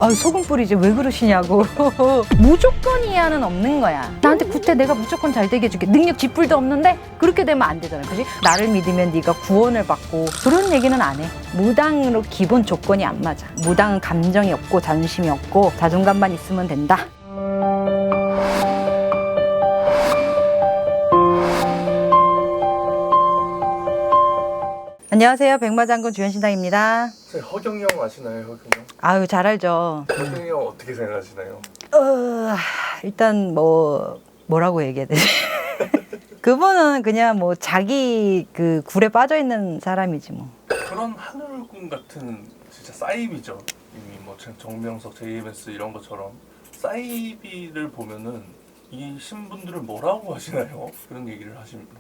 소금 뿌리지 왜 그러시냐고. 무조건 이하는 없는 거야. 나한테 구태 내가 무조건 잘 되게 해줄게. 능력 쥐뿔도 없는데 그렇게 되면 안 되잖아. 그지? 나를 믿으면 네가 구원을 받고 그런 얘기는 안 해. 무당으로 기본 조건이 안 맞아. 무당은 감정이 없고 자존심이 없고 자존감만 있으면 된다. 안녕하세요. 백마장군 주현신당입니다. 허경영 아시나요? 허경영? 아유 잘 알죠. 허경영 어떻게 생각하시나요? 일단 뭐라고 얘기해야 되지? 그분은 그냥 뭐 자기 그 굴에 빠져 있는 사람이지 뭐. 그런 하늘군 같은 진짜 사이비죠. 이미 뭐 정명석, JMS 이런 것처럼 사이비를 보면은 이 신분들을 뭐라고 하시나요? 그런 얘기를 하십니다.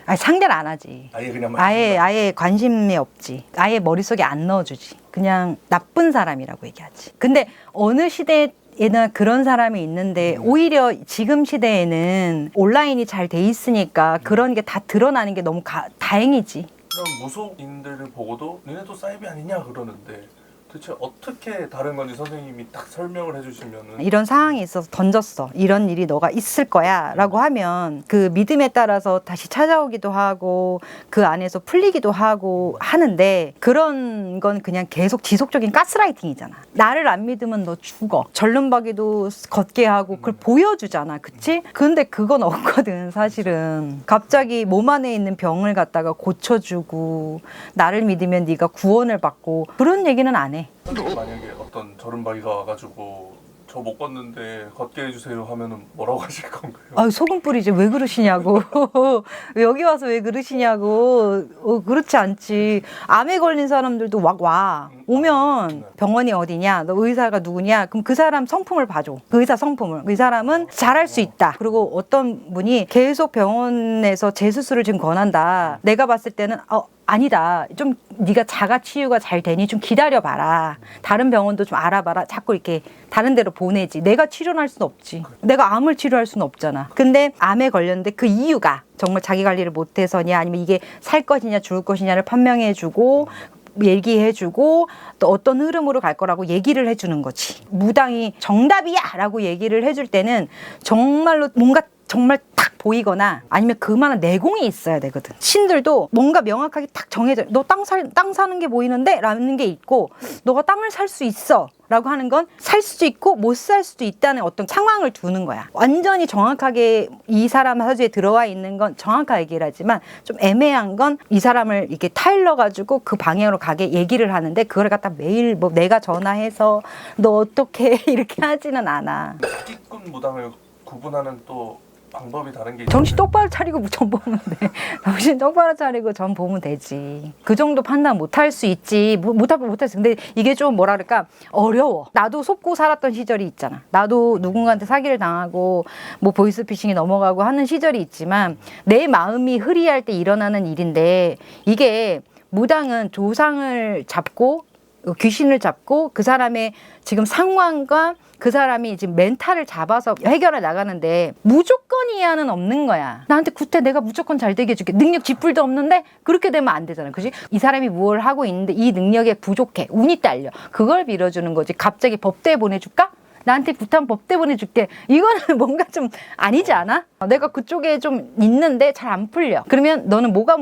아니 상대를 안 하지. 아예 그냥 아예 관심이 없지. 아예 머릿속에 안 넣어주지. 그냥 나쁜 사람이라고 얘기하지. 근데 어느 시대에는 그런 사람이 있는데 오히려 지금 시대에는 온라인이 잘 돼 있으니까 그런 게 다 드러나는 게 너무 다행이지. 그런 무속인들을 보고도 너네도 사이비 아니냐 그러는데 대체 어떻게 다른 건지 선생님이 딱 설명을 해주시면은 이런 상황이 있어서 던졌어. 이런 일이 너가 있을 거야 라고 하면 그 믿음에 따라서 다시 찾아오기도 하고 그 안에서 풀리기도 하고 하는데 그런 건 그냥 계속 지속적인 가스라이팅이잖아. 나를 안 믿으면 너 죽어. 절름박이도 걷게 하고 그걸 보여주잖아. 그치? 근데 그건 없거든 사실은. 갑자기 몸 안에 있는 병을 갖다가 고쳐주고 나를 믿으면 네가 구원을 받고 그런 얘기는 안 해. 만약에 어떤 절름박이가 와가지고 저 못 걷는데 걷게 해주세요 하면은 뭐라고 하실 건가요? 소금 뿌리지 왜 그러시냐고. 여기 와서 왜 그러시냐고. 그렇지 않지. 암에 걸린 사람들도 와. 오면 병원이 어디냐, 너 의사가 누구냐, 그럼 그 사람 성품을 봐줘. 그 의사 성품을. 이 사람은 잘할 수 있다. 그리고 어떤 분이 계속 병원에서 재수술을 지금 권한다. 내가 봤을 때는 아니다. 좀 네가 자가 치유가 잘 되니 좀 기다려봐라. 다른 병원도 좀 알아봐라. 자꾸 이렇게 다른 데로 보내지. 내가 치료할 수는 없지. 내가 암을 치료할 수는 없잖아. 근데 암에 걸렸는데 그 이유가 정말 자기 관리를 못해서냐 아니면 이게 살 것이냐 죽을 것이냐를 판명해주고 얘기해주고 또 어떤 흐름으로 갈 거라고 얘기를 해주는 거지. 무당이 정답이야 라고 얘기를 해줄 때는 정말로 뭔가 정말 딱 보이거나 아니면 그만한 내공이 있어야 되거든. 신들도 뭔가 명확하게 딱 정해져. 너 땅 사는 게 보이는데? 라는 게 있고 너가 땅을 살 수 있어 라고 하는 건 살 수도 있고 못 살 수도 있다는 어떤 상황을 두는 거야. 완전히 정확하게 이 사람 사주에 들어와 있는 건 정확하게 얘기를 하지만 좀 애매한 건 이 사람을 이렇게 타일러 가지고 그 방향으로 가게 얘기를 하는데 그걸 갖다 매일 뭐 내가 전화해서 너 어떻게 이렇게 하지는 않아. 사기꾼 무당을 구분하는 또 방법이 다른 게 정신 똑바로 차리고 전 보면 돼. 정신 똑바로 차리고 전 보면 되지. 그 정도 판단 못할 수 있지. 못할 수. 근데 이게 좀 뭐라 그럴까 어려워. 나도 속고 살았던 시절이 있잖아. 나도 누군가한테 사기를 당하고 뭐 보이스피싱이 넘어가고 하는 시절이 있지만 내 마음이 흐리할 때 일어나는 일인데 이게 무당은 조상을 잡고 귀신을 잡고 그 사람의 지금 상황과 그 사람이 지금 멘탈을 잡아서 해결해 나가는데 무조건 이하는 없는 거야. 나한테 구태 내가 무조건 잘 되게 해줄게. 능력 쥐뿔도 없는데 그렇게 되면 안 되잖아. 그지? 이 사람이 뭘 하고 있는데 이 능력에 부족해. 운이 딸려. 그걸 빌어주는 거지. 갑자기 법대에 보내줄까? 나한테 부탁 법대 보내줄게. 이거는 뭔가 좀 아니지 않아? 내가 그쪽에 좀 있는데 잘 안 풀려. 그러면 너는 뭐가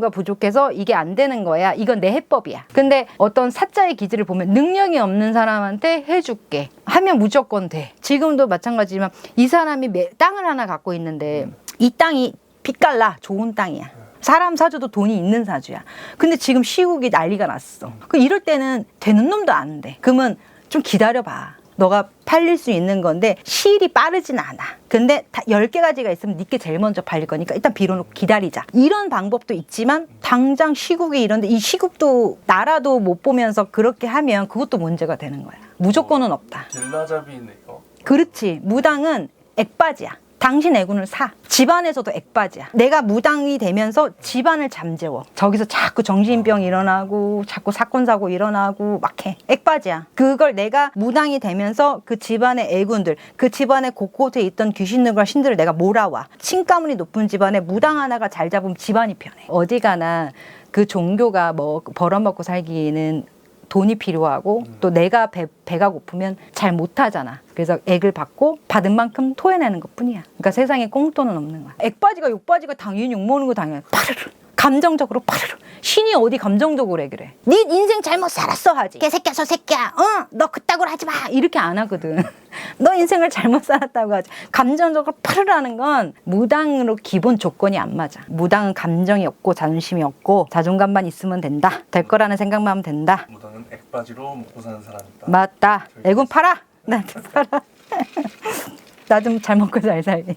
부족해서 이게 안 되는 거야. 이건 내 해법이야. 근데 어떤 사자의 기질을 보면 능력이 없는 사람한테 해줄게. 하면 무조건 돼. 지금도 마찬가지지만 이 사람이 땅을 하나 갖고 있는데 이 땅이 빛깔나 좋은 땅이야. 사람 사주도 돈이 있는 사주야. 근데 지금 시국이 난리가 났어. 이럴 때는 되는 놈도 안 돼. 그러면 좀 기다려봐. 너가 팔릴 수 있는 건데 시일이 빠르진 않아. 근데 10개가지가 있으면 네게 제일 먼저 팔릴 거니까 일단 빌어놓고 기다리자. 이런 방법도 있지만 당장 시국이 이런데 이 시국도 나라도 못 보면서 그렇게 하면 그것도 문제가 되는 거야. 무조건은 없다. 길라잡이네요. 그렇지. 무당은 액바지야. 당신 애군을 사. 집안에서도 액바지야. 내가 무당이 되면서 집안을 잠재워. 저기서 자꾸 정신병 일어나고 자꾸 사건 사고 일어나고 막 해. 액바지야. 그걸 내가 무당이 되면서 그 집안의 애군들, 그 집안의 곳곳에 있던 귀신들과 신들을 내가 몰아와. 신가문이 높은 집안에 무당 하나가 잘 잡으면 집안이 편해. 어디 가나 그 종교가 뭐 벌어먹고 살기에는 돈이 필요하고 또 내가 배가 고프면 잘 못하잖아. 그래서 액을 받고 받은 만큼 토해내는 것뿐이야. 그러니까 세상에 꽁돈은 없는 거야. 액바지가 욕바지가 당연히 욕먹는 거 당연히 파르르 감정적으로 파르르. 신이 어디 감정적으로 해 그래. 네 인생 잘못 살았어 하지. 개새끼야 저 새끼야 너 그따구로 하지 마 이렇게 안 하거든. 너 인생을 잘못 살았다고 하지. 감정적으로 파르르하는 건 무당으로 기본 조건이 안 맞아. 무당은 감정이 없고 자존심이 없고 자존감만 있으면 된다. 될 거라는 생각만 하면 된다. 무당은 액바지로 먹고 사는 사람이다. 맞다. 애군 팔아. 나한테 팔아. 나 좀 잘 먹고 잘 살게.